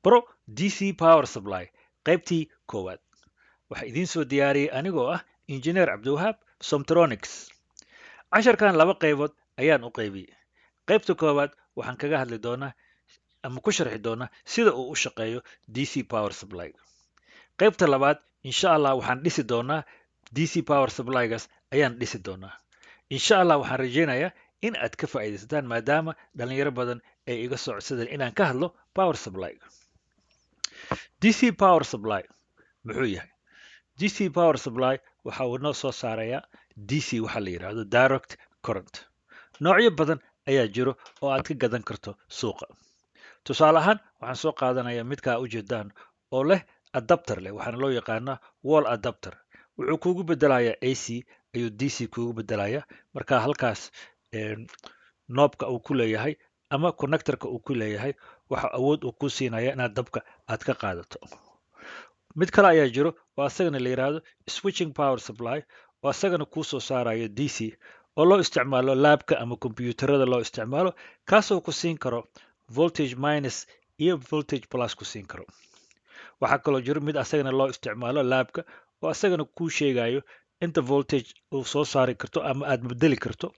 Baro DC Power Supply qaybtii koowaad. Waxaa idiin soo diyaariyey anigoo ah Engineer Cabdiwahaab Somtronics. Casharkan laba qaybood ayaan u qaybiyey. Qaybta koowaad waxaan kaga hadli doonaa ama ku sharxi doonaa sida uu u shaqeeyo DC Power Supply. Qaybta labaad insha Allah waxaan dhisi doonaa DC Power Supply-gaas ayaan dhisi doonaa. Insha Allah waxaan rajeynayaa in aad ka faa'iidaysataan maadaama dhalinyaro badan ay iga soo codsadeen inaan ka hadlo Power Supply. DC Power Supply muxuu yahay? DC Power Supply waxa uu noo soo saarayaa DC waxa la yiraahdo Direct Current. Noocyo badan ayaa jiro oo aad ka gadan karto suuqa. Tusaale ahaan waxaan soo qaadanayaa midka u jeedaan oo leh adapter leh waxaana loo yaqaanaa wall adapter. Wuxuu kugu bedelayaa AC ayuu DC kugu bedelayaa marka halkaas knob-ka uu ku leeyahay ama connector-ka uu ku leeyahay waxa awood uu ku siinaya inaad dabka aad ka qaadato. Mid kale ayaa jiro oo asagana la yiraahdo switching power supply oo asagana kuu soo saarayo DC oo loo isticmaalo labka ama kombiyuutarada loo isticmaalo kaasoo ku siin karo voltage minus iyo voltage plus ku siin karo. Waxaa kaloo jiro mid asagana loo isticmaalo labka oo asagana kuu sheegayo inta voltage uu soo saari karto ama aad bedeli karto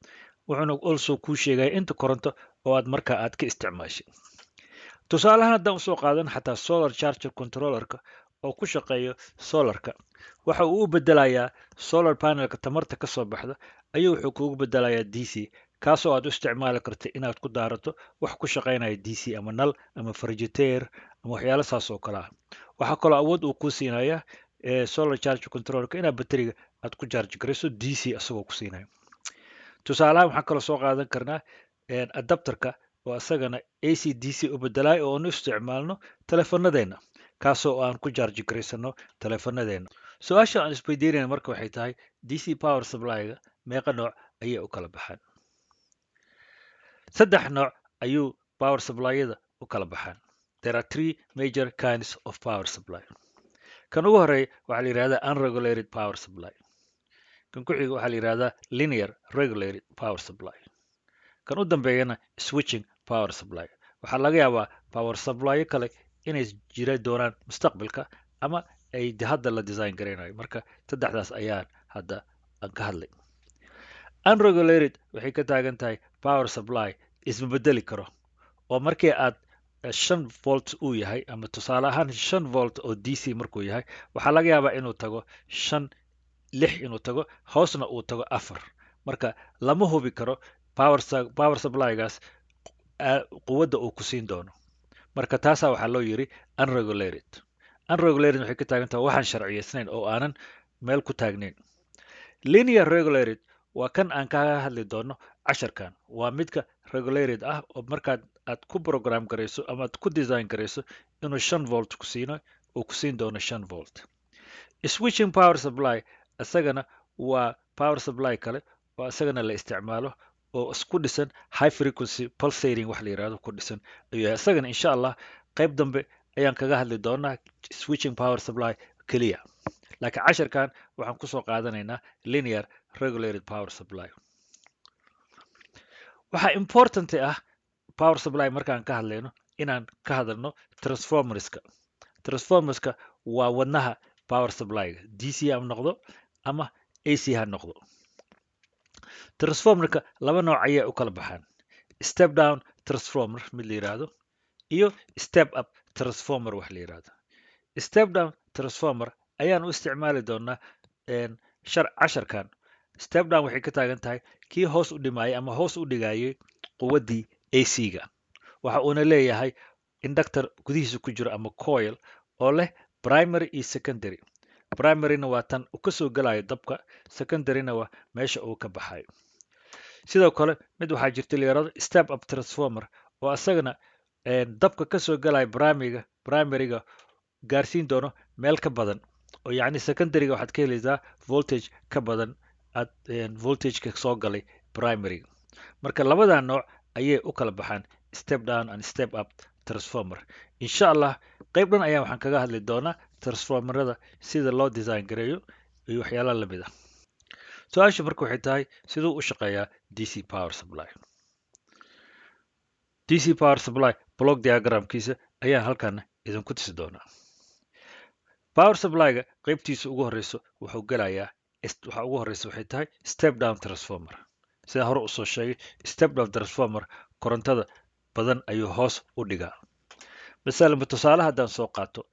wuxuuna also kuu sheegaya inta koronto oo aad markaa aad ka isticmaashay. Tusaalahan haddaan usoo qaadan xataa solar charger controllerka oo ku shaqeeyo solarka waxa uu u bedelayaa solar panelka tamarta ka soo baxda ayuu wuxuu kugu bedelayaa DC kaasoo aad u isticmaali karto inaad ku daarato wax ku shaqeynaya DC ama nal ama farjiteer ama waxyaalo saas oo kale ah. Waxaa kaloo awood uu ku siinayaa solar charge controllerka inaad bateriga aad ku charge garayso DC asagoo ku siinayo. Tusaalahan waxaan kaloo soo qaadan karnaa adapterka oo asagana AC DC u bedelayo oo aan u isticmaalno telefonadeena kaasoo aan ku charge garaysano telefonadeena. Su-aasha aan isweydiinayna marka waxay tahay DC Power Supply-ga meeqa nooc ayay u kala baxaan? 3 nooc ayuu power supply-yada u kala baxaan. There are 3 major kinds of power supply. Kan ugu horeeya waxaa la yiraahdaa unregulated power supply. Kan ku xiga waxaa la yiraahdaa linear regulated power supply. Kan u dambeeyana switching power supply. Waxaa laga yaabaa power supply kale inay jiri doonaan mustaqbalka ama ay hadda la design gareynayo. Marka saddexdaas ayaan hadda aan ka hadlay. Unregulated waxay ka taagan tahay power supply isma bedeli karo oo markii aad 5 volt uu yahay ama tusaale ahaan 5 volt oo DC markuu yahay waxaa laga yaabaa inuu tago 5 6 inuu tago hoosna uu tago 4 marka lama hubi karo power supply-gaas quwadda uu ku siin doono. Marka taasaa waxaa loo yiri unregulated. Unregulated waxay ka taagan tahay waxaan sharciyeysnayn oo aanan meel ku taagnayn. Linear regulated waa kan aan kaga hadli doono casharkan. Waa midka regulated ah oo markaad aad ku program garayso ama aad ku design garayso inuu 5 volt ku siino uu ku siin doono 5 volt. Switching power supply asagana waa power supply kale oo asagana la isticmaalo oo isku dhisan high frequency pulsating wax la yiraahdo ku dhisan ayuu asagana insha Allah qayb dambe ayaan kaga hadli doonaa switching power supply kaliya. Laakiin casharkan waxaan ku soo qaadanaynaa linear regulated power supply. Waxa important ah power supply markaan ka hadlayno inaan ka hadalno transformerska. Transformerska waa wadnaha power supply-ga DC ha noqdo ama AC ha noqdo. Transformerka laba nooc ayay u kala baxaan. Step down transformer mid la yiraahdo iyo step up transformer wax la yiraahdo. Step down transformer ayaan u isticmaali doonaa casharkan. Step down waxay ka taagan tahay kii hoos u dhimayay ama hoos u dhigayay quwaddii AC-ga. Waxa uuna leeyahay inductor gudihiisa ku jiro ama coil oo leh primary iyo secondary. Primary-na waa tan uu ka soo galayo dabka, secondary-na waa meesha uu ka baxayo. Sidoo kale mid waxaa jirta la yiraahdo step up transformer oo asagana dabka ka soo galaya primary-ga gaarsiin doono meel ka badan oo yacni secondary-ga waxaad ka helaysaa voltage ka badan voltage-ka soo galay primary-ga. Marka labada nooc ayay u kala baxaan step down and step up transformer. Insha Allah qayb dhan ayaa waxaan kaga hadli doonaa transformerada sida loo design gareeyo iyo waxyaalaha la mid ah. Su-aasha marka waxay tahay siduu u shaqeeyaa DC power supply. DC power supply block diagramkiisa ayaan halkan idinku tusi doonaa. Power supply-ga qaybtiisa ugu horeyso wuxuu gelayaa waxa ugu horeysa waxay tahay step down transformer. Sida hore usoo sheegay, step down transformer korontada badan ayuu hoos u dhigaa. Masalan, tusaale haddaan soo qaato,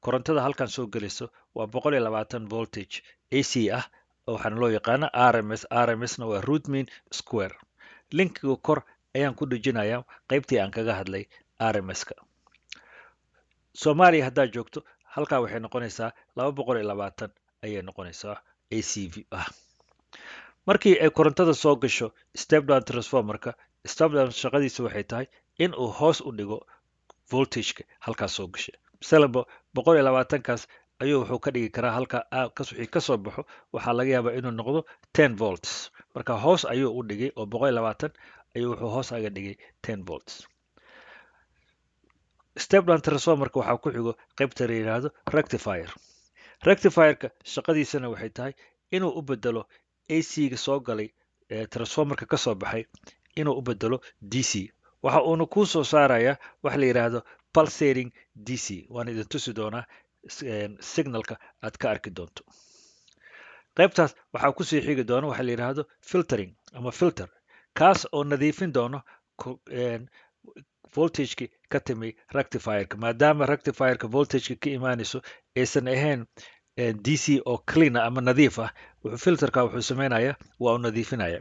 korontada halkan soo gelayso waa 120 voltage AC ah oo waxaana loo yaqaana RMS. RMS-na waa root mean square. Linkiga kor ayaan ku dhejinayaa qaybtii aan kaga hadlay RMS-ka. Soomaaliya haddaad joogto, halkaa waxay noqonaysaa 220 ayay noqonaysaa ACV ah. Markii ay korontada soo gasho step down transformerka, step down shaqadiisa waxay tahay in uu hoos u dhigo voltage-ka halkaas soo gashay. Masalanba 120kaas ayuu wuxuu ka dhigi karaa halka wixii ka soo baxo waxaa laga yaabaa inuu noqdo 10 volts. Marka hoos ayuu u dhigay oo 120 ayuu wuxuu hoos aga dhigay 10 volts. Step down transformerka waxaa ku xigo qaybta la yiraahdo rectifier. Rectifierka shaqadiisana waxay tahay inuu u bedelo AC-ga soo galay transformerka ka soo baxay inuu u bedelo DC. Waxa uuna kuu soo saarayaa wax la yiraahdo pulsating DC. Waan idin tusi doonaa signalka aad ka arki doonto. Qaybtaas waxaa ku sii xigi doona waxa la yiraahdo filtering ama filter, kaas oo nadiifin doono voltage-ki ka timi rectifierka, maadaama rectifierka voltage-ka ka imaanayso aysan ahayn DC oo clean ama nadiif ah. Filterka wuxuu sameynayaa waa uu nadiifinaya.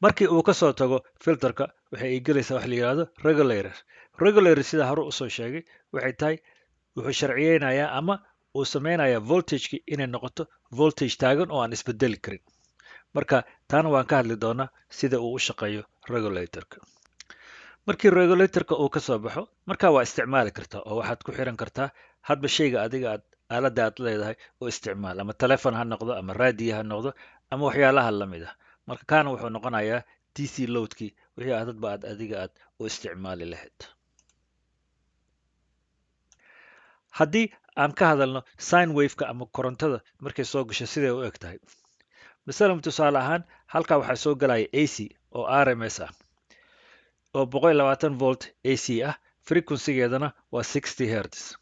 Markii uu ka soo tago filterka waxay ay gelaysaa wax la yiraahdo regulator. Regulator sida hore usoo sheegay waxay tahay wuxuu sharciyeynayaa ama uu sameynayaa voltage-ki inay noqoto voltage taagan oo aan isbedeli karin. Marka taana waan ka hadli doonaa sida uu u shaqeeyo regulatorka. Markii regulatorka uu ka soo baxo, markaa waa isticmaali kartaa oo waxaad ku xiran kartaa hadba shayga adiga aaladda aad leedahay oo isticmaal, ama telefon ha noqdo ama raadiyo ha noqdo ama waxyaalaha lamid ah. Marka kaana wuxuu noqonayaa DC loadkii wixii hadba adiga aad u isticmaali lahayd. Haddii aan ka hadalno sine wave-ka ama korontada markay soo gasho siday u eg tahay. Masalan, tusaale ahaan halkaa waxaa soo galaya AC oo RMS ah oo 120 volt AC ah, frequency-geedana waa 60 hertz.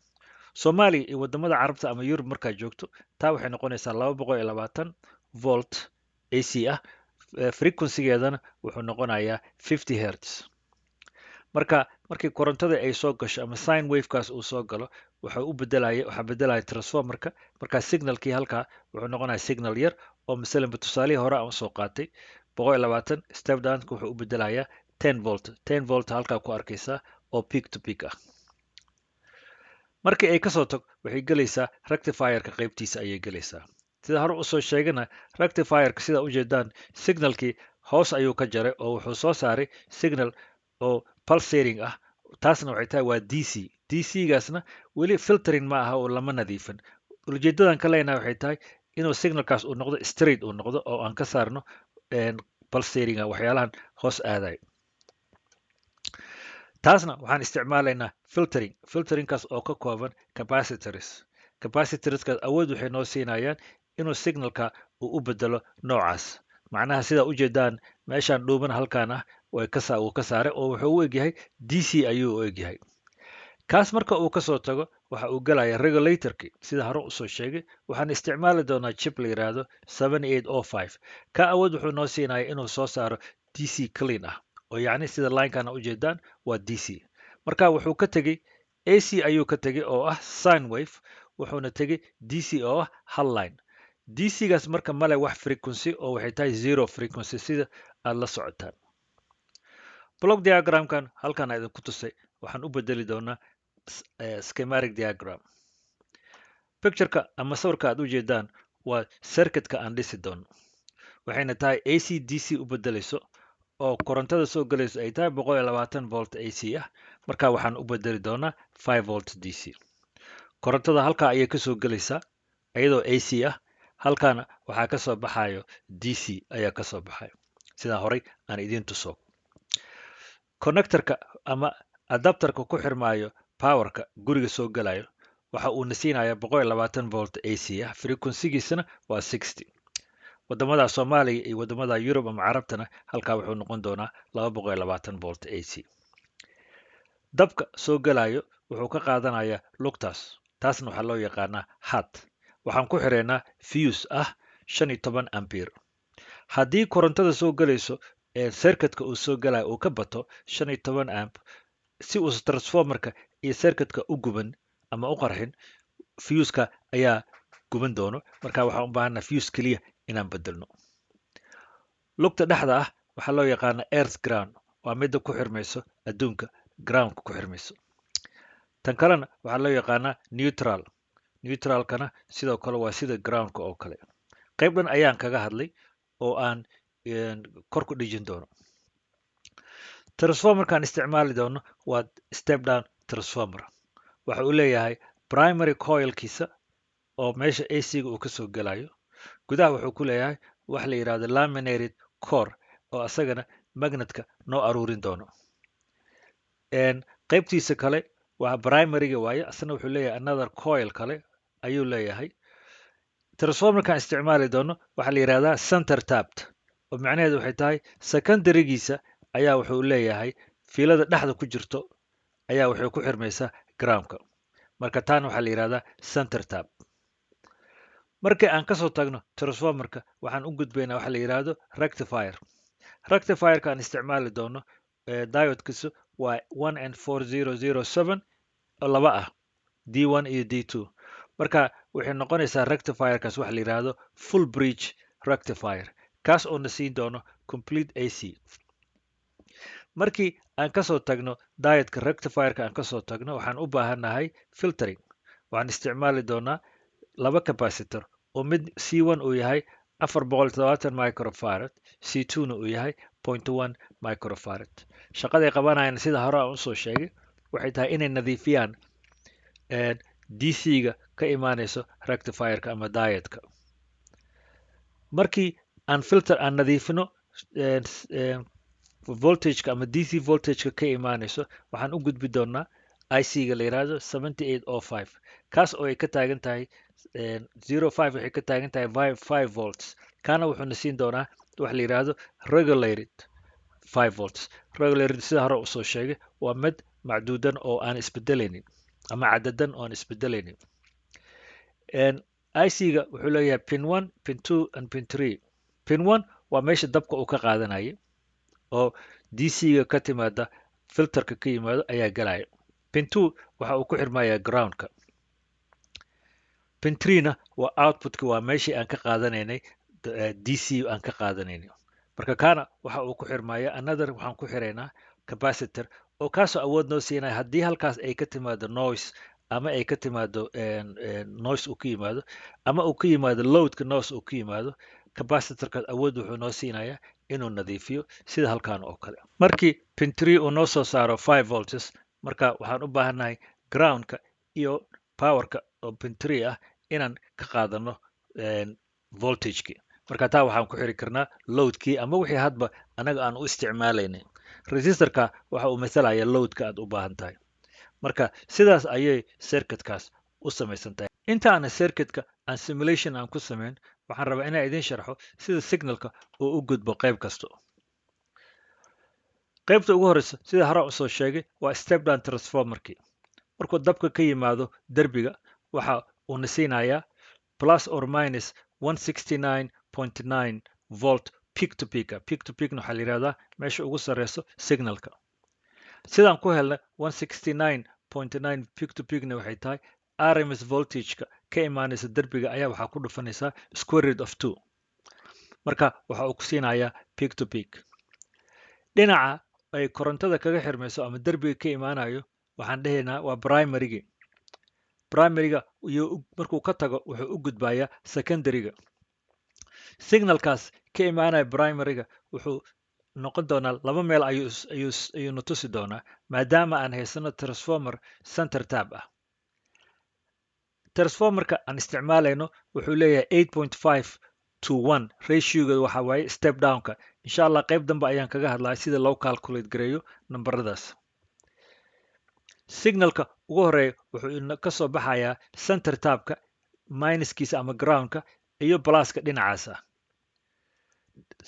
Soomaaliya iyo wadamada Carabta ama Yurub markaad joogto, taa waxay noqonaysaa 220 volt AC ah, frequency-geedana wuxuu noqonayaa 50 hertz. Markii korontada ay soo gasho ama sine wave-kaas uu soo galo, waxaa bedelaya transformerka. Markaa signalkii halkaa wuxuu noqonayaa signal yar oo masalanba tusaalihii hore aan usoo qaatay 120 step down-ka wuxuu u bedelayaa 10 volt. 10 volt halkaa ku arkaysaa oo peak to peak ah. Markii ay kasoo tag waxay gelaysaa rectifierka qaybtiisa ayay gelaysaa. Sida hore usoo sheegana, rectifierka sida ujeedaan signalkii hoos ayuu ka jaray oo wuxuu soo saaray signal oo pulsating ah. Taasna waxay tahay waa DC. DC-gaasna weli filtering ma aha oo lama nadiifin. Ujeedadan ka leenahay waxay tahay inuu signalkaas uu noqdo straight uu noqdo oo aan ka saarno pulsating waxyaalahan hoos aaday. Taasna waxaan isticmaalaynaa filtering. Filteringkaas oo ka kooban capacitors. Capacitorskaas awood waxay noo siinayaan inuu signalka uu u bedelo noocaas. Macnaha sida ujeedaan meeshaan dhuuban halkaan ah uu ka saaray oo wuxuu u egyahay DC ayuu u egyahay. Kaas marka uu kasoo tago waxa uu galaya regulatorki. Sida hore usoo sheegay waxaan isticmaali doonaa chip la yiraahdo 7805. Ka awood wuxuu noo siinaya inuu soo saaro DC clean ah oo yacni sida line-kana ujeedaan waa DC. Marka wuxuu ka tegey AC ayuu ka tegey oo ah sine wave, wuxuuna tegey DC oo ah hal line. DC-gaas marka male wax frequency oo waxay tahay zero frequency sida aad la socotaan. Block diagram-kan halkan aan idinku tusay waxaan u bedeli doonaa schematic diagram. Picture-ka ama sawirka aad ujeedaan waa circuit-ka aan dhisi doono. Waxayna tahay AC DC u bedelayso oo korontada soo galayso ay tahay 120 volt AC ah. Marka waxaan u bedeli doonaa 5 volt DC. Korontada halkaa ayay kasoo galaysaa iyadoo AC ah. Halkaana waxaa ka soo baxayo DC ayaa ka soo baxayo sida horey aan idiin tuso. Connector-ka ama adapter-ka ku xirmaayo power-ka guriga soo galayo waxa uu na siinayaa 120 volt AC ah, frequency-giisana waa 60. Wadamada Soomaaliya iyo wadamada Yurub ama Carabtana halkaa wuxuu noqon doonaa 220 volt AC. dabka soo gelayo wuxuu ka qaadanayaa lugtaas, taasna waxaa loo yaqaanaa hat. waxaan ku xireynaa fuse ah 15 ampere. haddii korontada soo gelayso ee circuitka uu soo gelayo uu ka bato 15 amp, si uusan transformerka iyo circuitka u guban ama u qarxin, fuseka ayaa guban doono. marka waxaan u baahanaa fuse keliya inaan bedelno. lugta dhexda ah waxaa loo yaqaanaa earth ground, waa midda ku xirmayso adduunka, groundka ku xirmayso. tan kalena waxaa loo yaqaanaa neutral. neutralkana sidoo kale waa sida groundka oo kale. qayb dhan ayaan kaga hadlay oo aan kor ku dhijin doono. transformerkaan isticmaali doono waa step down transformer. waxa uu leeyahay primary coilkiisa oo meesha AC-ga uu kasoo gelayo. gudaha wuxuu ku leeyahay wax la yidhahdo laminated core oo asagana magnetka noo aruurin doono. qaybtiisa kale waa primaryga waaye, asna wuxuu leeyahay another coil kale ayuu leeyahay. transformerkaan isticmaali doono waxaa la yidhahdaa center tapped, oo macnaheedu waxay tahay secondarygiisa ayaa wuxuu leeyahay fiilada dhexda ku jirto ayaa waxay ku xirmaysaa groundka. marka taana waxaa la yidhahdaa center tap. markii aan kasoo tagno transformerka waxaan u gudbaynaa waxa la yidhaahdo rectifier. rectifierka aan isticmaali doono diodkiisu waa 1N4007 oo laba ah, D1 iyo D2. marka waxay noqonaysaa rectifierkaas waxa la yidhaahdo full bridge rectifier, kaas oo na siin doono complete AC. markii aan kasoo tagno diodka rectifierka aan kasoo tagno waxaan u baahannahay filtering. waxaan isticmaali doonaa laba capacitor oo mid C1 uu yahay 470 microfarad, C2na uu yahay 0.1 microfarad. shaqaday qabanayaan sida hore aan usoo sheegay waxay tahay inay nadiifiyaan DC-ga ka imaanayso rectifierka ama diodka. markii aan nadiifino voltageka ama DC voltageka ka imaanayso waxaan u gudbi doonaa IC-ga la yidhaahdo 7805, kaas oo ay ka taagan tahay 05 waxay ka taagan tahay 5 volts. kaana wuxuuna siin doonaa wax la yidhaahdo regulated 5 volts. regulated sida hore usoo sheegay waa mid macduudan oo aan isbedelaynin ama cadadan oo aan isbedelaynin. IC-ga wuxuu leeyahay pin 1, pin 2 and pin 3. pin 1 waa meesha dabka uu ka qaadanayay oo DC-ga ka timaada filterka ka yimaado ayaa galaya. pin 2 waxa uu ku xirmayaa groundka. pin 3na waa outputka, waa meeshii aan ka qaadanaynay DC aan ka qaadanaynay. marka kaana waxa uu ku xirmaya another, waxaan ku xiraynaa capacitor oo kaasoo awood noo siinaya haddii halkaas ay ka timaado noise ama ay ka timaado noise uu ka yimaado ama uu ka yimaado loadka noise uu ka yimaado, capacitorkaas awood wuxuu noo siinayaa inuu nadiifiyo sida halkaan oo kale. markii pin 3 uu noo soo saaro 5 volts, marka waxaan u baahannahay groundka iyo powerka oo pin 3 ah inaan ka qaadano voltageki. marka taa waxaan ku xiri karnaa loadkii ama wixii hadba anaga aan u isticmaalaynay. resistorka waxa uu masalaya loadka aad u baahan tahay. marka sidaas ayay circuitkaas u samaysan tahay. inta aan circuitka aan simulation aan ku samayn, waxaan rabaa inaan idin sharxo sida signalka uu u gudbo qayb kasto. qaybta ugu horeysa sida hore usoo sheegay waa step down transformerkii. markuu dabka ka yimaado derbiga waxa uu na siinayaa plus or minus 169.9 volt peak to peak. peak to peakna waxaa la yidhahdaa meesha ugu sareyso signalka. sidaan ku helnay 169.9 peak to peakna waxay tahay RMS voltageka ka imaanaysa derbiga ayaa waxaa ku dhufanaysaa square root of 2. marka waxa uu ku siinayaa peak to peak. dhinaca ay korontada kaga xirmayso ama derbiga ka imaanayo waxaan dhehaynaa waa primarygi. primaryga markuu ka tago wuxuu u gudbayaa secondaryga. signalkaas ka imaanaya primaryga wuxuu noqon doonaa laba meel ayuu na tusi doonaa maadaama aan haysano transformer center tab ah. transformerka aan isticmaalayno wuxuu leeyahay 8.5:1 ratioga waxa waaye step downka. insha allah qayb dambe ayaan kaga hadlaya sida loo calculate gareeyo nambaradaas. signalka ugu horeeya wuxuu ka soo baxayaa center tabka minuskiisa ama groundka iyo pluska dhinacaasa.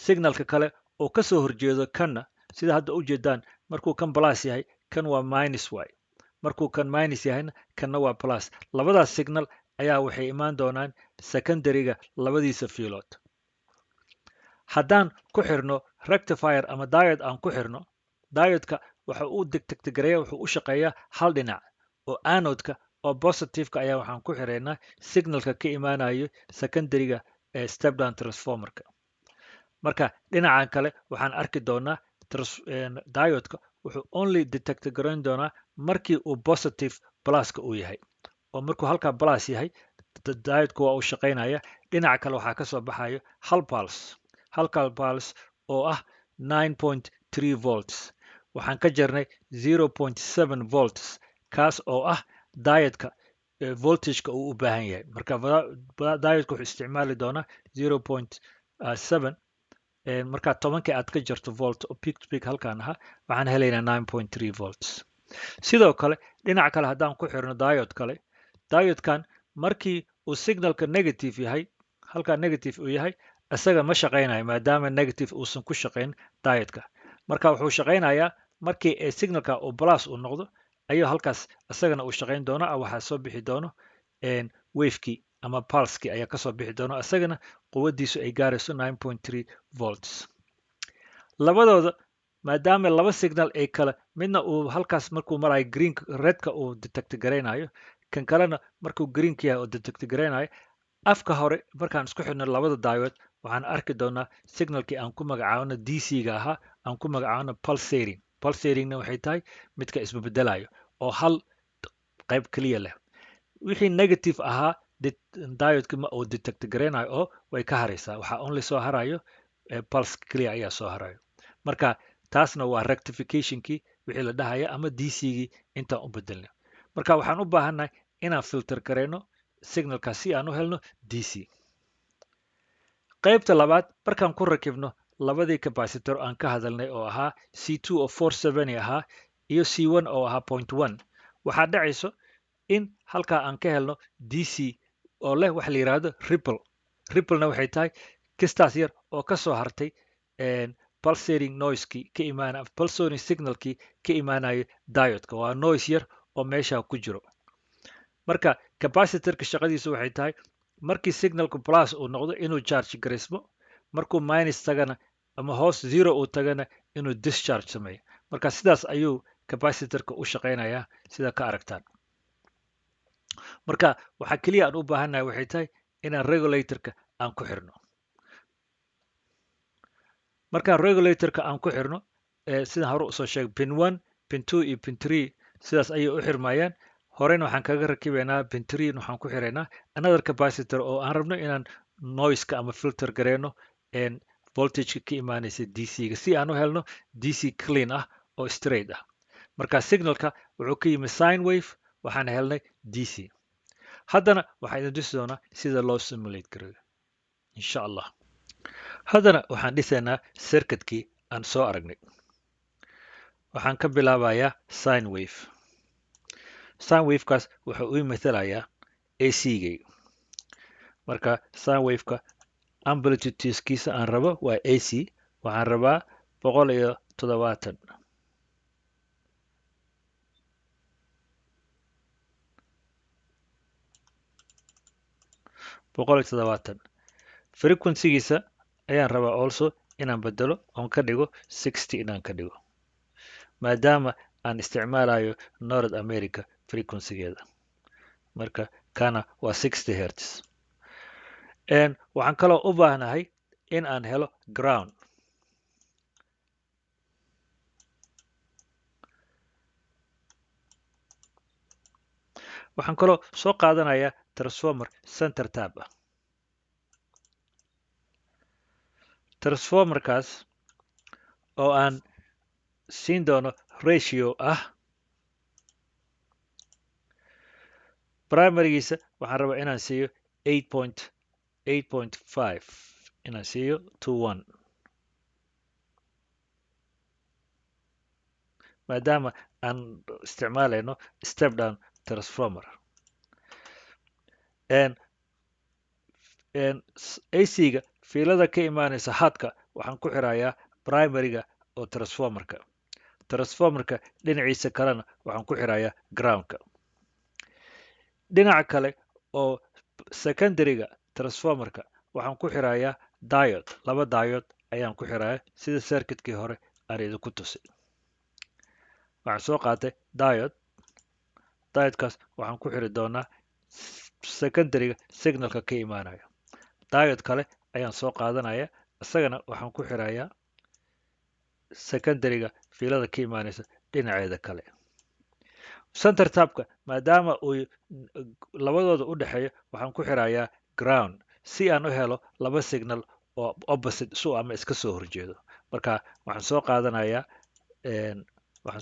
signalka kale oo kasoo horjeedo kanna sida hadda u jeedaan markuu kan plus yahay kan waa minus y markuu kan minus yahayna kanna waa plus labadaas signal ayaa waxay imaan doonaan secondaryga labadiisa fiilood haddaan ku xirno rectifier ama diode aan ku xirno diodeka waxa uu detectgareeya wuxuu u shaqeeyaa hal dhinac oo anodeka oo positiveka ayaa waxaan ku xireynaa signalka ka imaanayo secondaryga ee step down transformerka marka dhinacan kale waxaan arki doonaa diodeka wuxuu only detect garan doonaa markii uu positive pluska uu yahay oo markuu halkaa plus yahay diodeka waa uu shaqaynaya dhinaca kale waxaa kasoo baxayo halka pulse oo ah 9.3 volts waxaan ka jarnay 0.7 volts kaas oo ah diodeka voltageka uu u baahan yahay marka diodeka wuxuu isticmaali doonaa 0.7 markaa 10 aad ka jarto volt oo peak to peak halkaan ahaa waxaan helaynaa 9.3 volts sidoo kale dhinaca kale haddaan ku xirno diode kale diodekan markii uu signalka negative yahay halkaa negative uu yahay isaga ma shaqaynayo maadaama negative uusan ku shaqayn diodeka marka wuxuu shaqaynayaa markii signalka uu plus uu noqdo ayuu halkaas isagana uu shaqayn doono waxaa soo bixi doono wavekii ama pulsekii ayaa kasoo bixi doono isagana quwadiisu ay gaarayso 9.3 volts labadooda maadaama laba signal ay kale midna uu halkaas markuu marayo greenka redka uu detect garaynayo kan kalena markuu greenka yahay oo detect garaynayo afka hore markaan isku xidhno labada diode waxaan arki doonaa signalkii aan ku magacaabno dc-ga ahaa aan ku magacaabno pulsatingna waxay tahay midka isbabedelayo oo hal qayb keliya leh wixii negative ahaa diodeki ma uu detect garaynayo oo way ka haraysaa waxaa only soo harayo pulse clear ayaa soo harayo marka taasna waa rectificationkii wixii la dhahaya ama dc-gii intaan u bedelno marka waxaan u baahannahay inaan filter garayno signalkaas si aan u helno dc qaybta labaad markaan ku rakibno labadii capacitor aan ka hadalnay oo ahaa c2 oo 470 ahaa iyo c1 oo ahaa 0.1 waxaa dhacayso in halkaa aan ka helno dc oo leh waxa la yidhaahdo ripplena waxay tahay kistaas yar oo ka soo hartay pulsating noisekii ka imaanaya pulsating signalkii ka imaanayo diodeka waa noise yar oo meesha ku jiro marka capacitorka shaqadiisu waxay tahay markii signalku plus uu noqdo inuu charge garismo markuu minus tagana ama hoos zero uu tagana inuu discharge sameeyo marka sidaas ayuu capacitorka u shaqaynayaa sida ka aragtaan marka waxaa keliya aan u baahannahay waxay tahay inaan regulatorka aan ku xirno markaan regulatorka aan ku xirno sidaan hore usoo sheegay pin 1 pin 2 iyo pin 3 sidaas ayay u xirmayaan horena waxaan kaga rakibaynaa pin 3 waxaan ku xiraynaa another capacitor oo aan rabno inaan noiseka ama filter gareyno voltageka ka imaanaysa dc-ga si aan u helno dc clean ah oo straight ah marka signalka wuxuu ka yimi sine wave waxaan helnay dc haddana waxaa idin tusi doonaa sida loo simulate gareeyo insha allah haddana waxaan dhisaynaa circuitkii aan soo aragnay waxaan ka bilaabayaa sine wavekaas wuxuu ii mathalayaa ac-gay marka sine waveka amplitudeskiisa aan rabo waa ac waxaan rabaa 170 frequencygiisa ayaan rabaa also inaan bedelo oon ka dhigo 60 inaan ka dhigo maadaama aan isticmaalayo north america frequencygeeda marka kana waa 60 hertz waxaan kaloo u baahnahay in aan helo ground waxaan kaloo soo qaadanayaa transformer center tab ah transformerkaas oo aan siin doono ratio ah primarygiisa waxaan rabaa inaan siiyo 8.5 inaan siiyo 2:1 maadaama aan isticmaalayno step down transformer ac-ga fiilada ka imaanaysa hadka waxaan ku xirayaa primaryga oo transformerka transformerka dhinaciisa kalena waxaan ku xirayaa groundka. dhinaca kale oo secondaryga transformerka waxaan ku xirayaa diode, laba diode ayaan ku xirayaa sida circuitkii hore aan idinku tusay. waxaan soo qaatay diodekaas waxaan ku xiri doonaa secondaryga signalka ka imaanaya. diode kale ayaan soo qaadanaya, isagana waxaan ku xirayaa secondaryga fiilada ka imaanaysa dhinaceeda kale. center tabka maadaama uu labadooda u dhexeeyo waxaan ku xirayaa ground si aan u helo laba signal oo opposite isu ama iska soo horjeedo. marka waxaan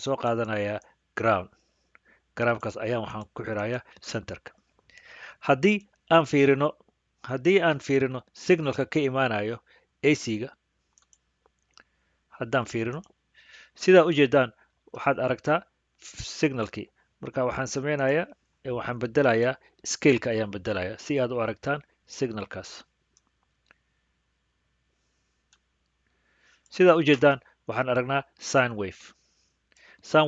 soo qaadanayaa groundkaas ayaan waxaan ku xirayaa centerka. haddii aan fiirino signalka ka imaanayo AC-ga, haddaan fiirino sidaa ujeedaan waxaad aragtaa signalkii. marka waxaan bedelayaa scaleka ayaan bedelayaa si aad u aragtaan signalkaas. sidaa ujeedaan waxaan aragnaa sine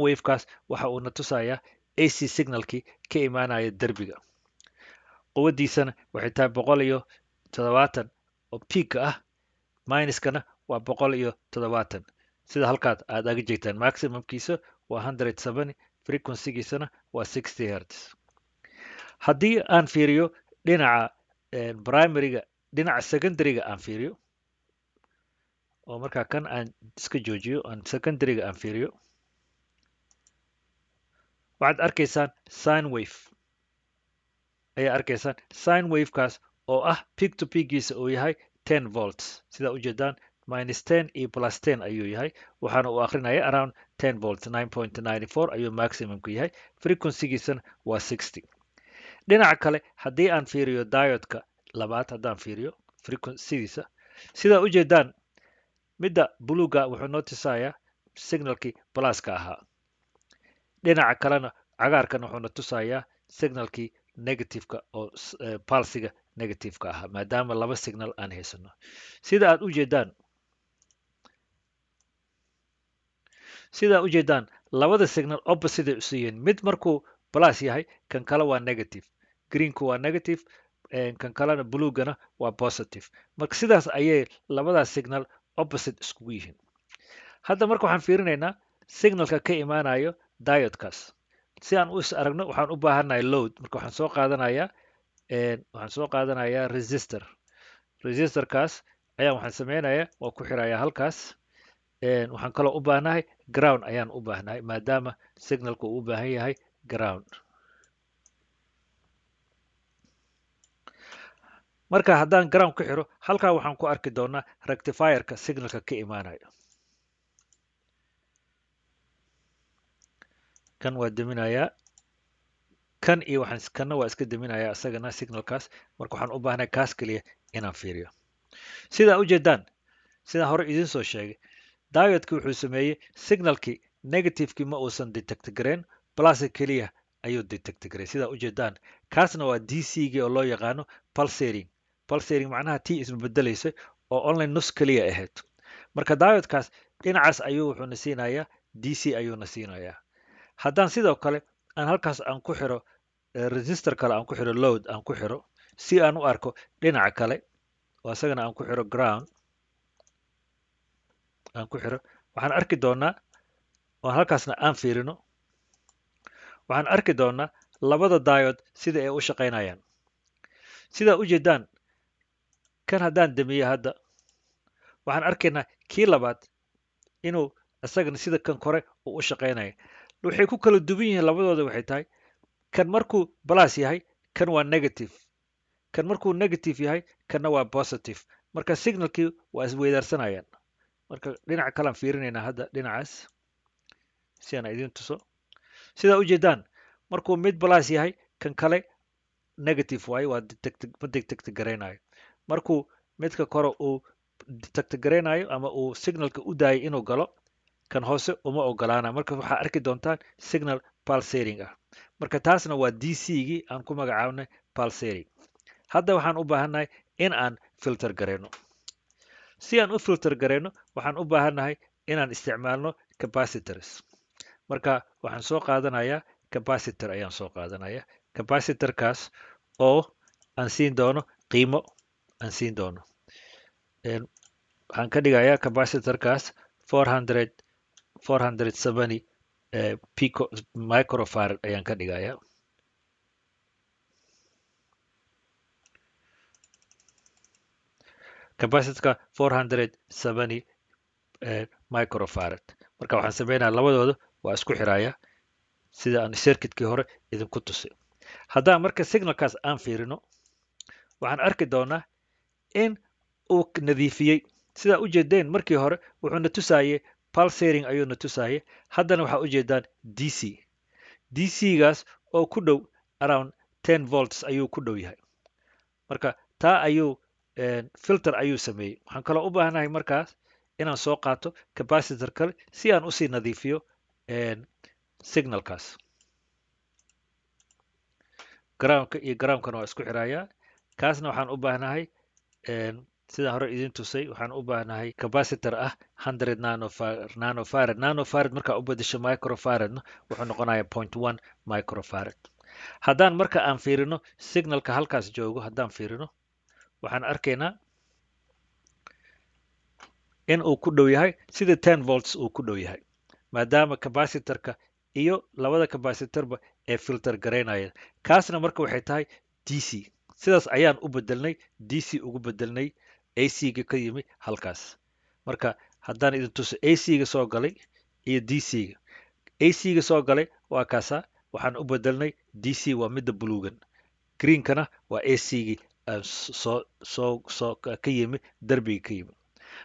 wavekaas waxa uu na tusayaa AC signalkii ka imaanaya derbiga. quwadiisana waxay tahay 170 oo peak ah, minuskana waa 170 sida halkaad aad aga jeegtaan. maximumkiisa waa 170, frequencygiisana waa 60 hertz. haddii aan fiiriyo dhinaca secondaryga aan fiiriyo, oo markaa kan aan iska joojiyo aan secondaryga aan fiiriyo, waxaad arkaysaan sine wave ayaa arkaysaan. sine wavekaas oo ah peak to peakgiisa uu yahay 10 volts sidaa ujeedaan, -10 iyo +10 ayuu yahay. waxaana uu akrinaya around 10 volts, 9.94 ayuu maximumku yahay. frequencygiisana waa 60. dhinaca kale haddii aan fiiriyo diodeka labaad, haddaan fiiriyo frequencydiisa, sidaa ujeedaan midda buluga wuxuu noo tusayaa signalkii pluska ahaa. dhinaca kalena cagaarkan wuxuuna tusayaa signalkii negativeka oo pulsiga negativeka ahaa, maadaama laba signal aan haysano. sida aad ujeedaan labada signal opposite isu yihiin. mid markuu plus yahay kan kale waa negative, greenku waa negative, kan kalena bulugana waa positive. marka sidaas ayay labadaas signal opposite iskugu yihiin. hadda marka waxaan fiirinaynaa signalka ka imaanayo diodekaas. si aan u is aragno waxaan u baahanahay load. marka waxaan soo qaadanayaa resistorkaas ayaan waxaan samaynayaa waa ku xirayaa halkaas. waxaan kaloo u baahnahay ground ayaan u baahnahay maadaama signalku uu u baahan yahay ground. marka haddaan ground ku xiro halkaa waxaan ku arki doonaa rectifierka signalka ka imaanayo. kan waa deminayaa, kanna waa iska deminayaa isagana signalkaas. marka waxaan u baahnahay kaas keliya inaan fiiriyo. sidaa ujeedaan, sidaan hore idiin soo sheegay, diodeki wuxuu sameeyey signalkii negativekii ma uusan detect gareyn, plus keliya ayuu detect garay. sidaa ujeedaan kaasna waa DC-gii oo loo yaqaano pulsating macnaha tii isbedelaysa oo online nus keliya ahayd. marka diodekaas dhinacaas ayuu wuxuuna siinayaa DC ayuuna siinayaa. haddaan sidoo kale aan halkaas aan ku xiro resistor kale, aan ku xiro load, aan ku xiro si aan u arko dhinaca kale oo isagana aan ku xiro ground, aan ku xiro, waxaan arki doonaa oo halkaasna aan fiirino, waxaan arki doonaa labada diode sida ay u shaqaynayaan. sidaa ujeedaan kan haddaan damiyo hadda waxaan arkaynaa kii labaad inuu isagana sida kan kore uu u shaqaynayo. waxay ku kala duwan yihiin labadooda waxay tahay kan markuu plus yahay kan waa negative, kan markuu negative yahay kanna waa positive. marka signalkii waa isweydaarsanayaan. marka dhinaca kalean fiirinaynaa hadda dhinacaas si aan idin tuso. sidaa ujeedaan markuu mid plus yahay kan kale negative waaye, waa ma detect garaynayo. markuu midka kore uu detect garaynayo ama uu signalka u daayay inuu galo, kan hoose uma ogolaana. marka waxaa arki doontaan signal pulsating ah. marka taasna waa DC-gii aan ku magacaabnay pulsating. hadda waxaan u baahannahay in aan filter garayno. si aan u filter garayno waxaan u baahannahay inaan isticmaalno capacitors. marka waxaan soo qaadanayaa capacitor ayaan soo qaadanaya capacitorkaas oo aan siin doono qiimo aan siin doono waxaan ka dhigayaa capacitorkaas 470 pico microfarad ayaan ka dhigayaa capacitorka 470 microfarad marka waxaan sameynaya labadooda waa isku xiraya sida aan circuitkii hore idinku tusay haddaan marka signalkaas aan fiirino waxaan arki doonaa in uu nadiifiyey sidaa ujeedeen markii hore wuxuuna tusaayey pulsating ayuuna tusaayey haddana waxaa ujeedaan dc dc-gaas oo ku dhow around 10 volts ayuu ku dhow yahay marka taa ayuu filter ayuu sameeyey waxaan kaloo u baahanahay markaas inaan soo qaato capacitor kale si aan usii nadiifiyo signalkaas groundka iyo groundkana waa isku xirayaa kaasna waxaan u baahnahay sidaan hore idin tusay waxaan u baahnahay capacitor ah 100 nanofarad markaa u bedesho microfaradna wuxuu noqonayaa 0.1 microfarad haddaan marka aan fiirino signalka halkaas joogo haddaan fiirino waxaan arkaynaa in uu ku dhow yahay sida 10 volts uu ku dhow yahay maadaama capacitorka iyo labada capacitorba ee filter garaynaya kaasna marka waxay tahay dc sidaas ayaan u bedelnay dc ugu bedelnay ac-ga ka yimi halkaas marka haddaan idin tuso ac-ga soo galay iyo dc-ga ac-ga soo galay waa kaasa waxaan u bedelnay dc waa midda buluugan greenkana waa ac-gii soo ka yimi derbiga ka yimi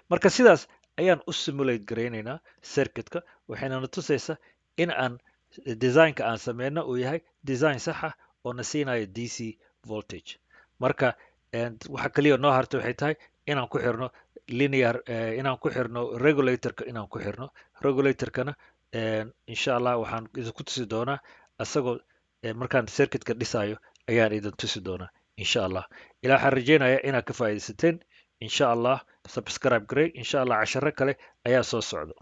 marka sidaas ayaan u simulate garaynaynaa circuitka waxaynana tusaysaa in aan designka aan sameyno uu yahay design sax ah oo na siinayo dc voltage marka waxa kaliya noo harta waxay tahay inaan ku xirno linear inaan ku xirno regulatorka inaan ku xirno regulatorkana insha allah waxaan idinku tusi doonaa asagoo markaan circuitka dhisayo ayaan idin tusi doonaa insha allah ilaa waxaan rajeynayaa inaad ka faa'iidaysateen insha allah subscribe garey insha allah casharo kale ayaa soo socda